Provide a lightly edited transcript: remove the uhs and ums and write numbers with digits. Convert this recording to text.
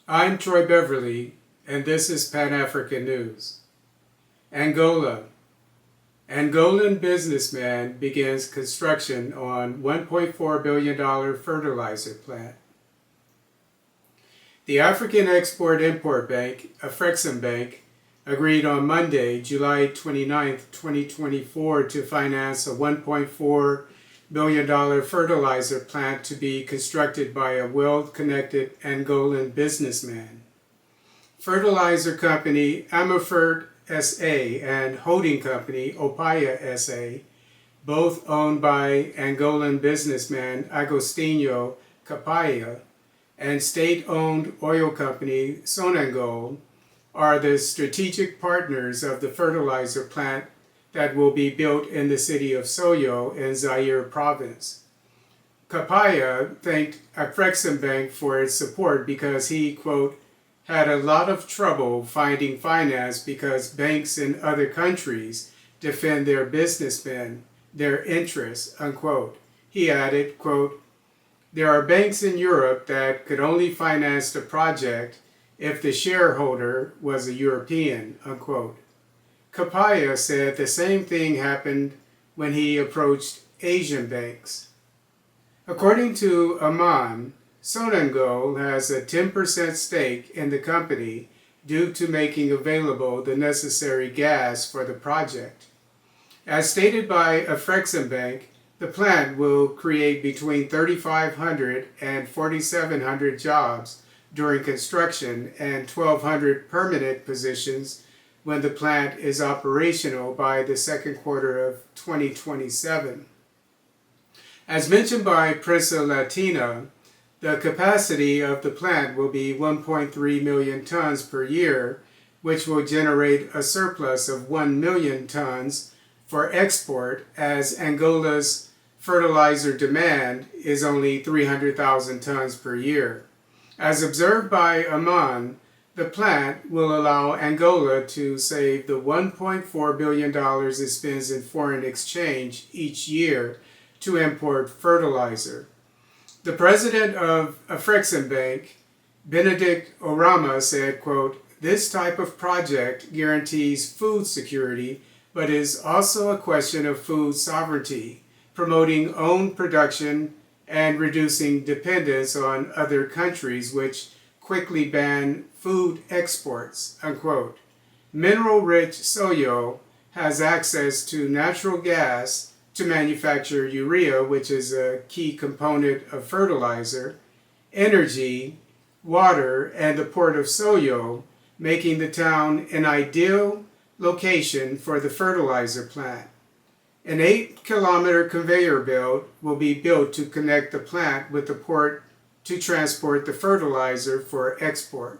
I'm Troy Beverly, and this is Pan-African News. Angola. Angolan businessman begins construction on $1.4 billion fertilizer plant. The African Export-Import Bank, Afreximbank, agreed on Monday, July 29, 2024, to finance a $1.4 billion fertilizer plant to be constructed by a well-connected Angolan businessman. Fertilizer company Amufert SA and holding company Opaia SA, both owned by Angolan businessman Agostinho Kapaia, and state-owned oil company Sonangol, are the strategic partners of the fertilizer plant that will be built in the city of Soyo in Zaire Province. Kapaia thanked Afreximbank for its support because he, quote, had a lot of trouble finding finance because banks in other countries defend their businessmen, their interests, unquote. He added, quote, there are banks in Europe that could only finance the project if the shareholder was a European, unquote. Kapaia said the same thing happened when he approached Asian banks. According to Aman, Sonangol has a 10% stake in the company due to making available the necessary gas for the project. As stated by Afreximbank, the plant will create between 3,500 and 4,700 jobs during construction and 1,200 permanent positions when the plant is operational by the second quarter of 2027. As mentioned by Prensa Latina, the capacity of the plant will be 1.3 million tons per year, which will generate a surplus of 1 million tons for export, as Angola's fertilizer demand is only 300,000 tons per year. As observed by Aman, the plant will allow Angola to save the $1.4 billion it spends in foreign exchange each year to import fertilizer. The president of Afreximbank, Benedict Oramah, said, quote, this type of project guarantees food security, but is also a question of food sovereignty, promoting own production and reducing dependence on other countries which quickly ban food exports, unquote. Mineral-rich Soyo has access to natural gas to manufacture urea, which is a key component of fertilizer, energy, water, and the Port of Soyo, making the town an ideal location for the fertilizer plant. An 8-kilometer conveyor belt will be built to connect the plant with the port to transport the fertilizer for export.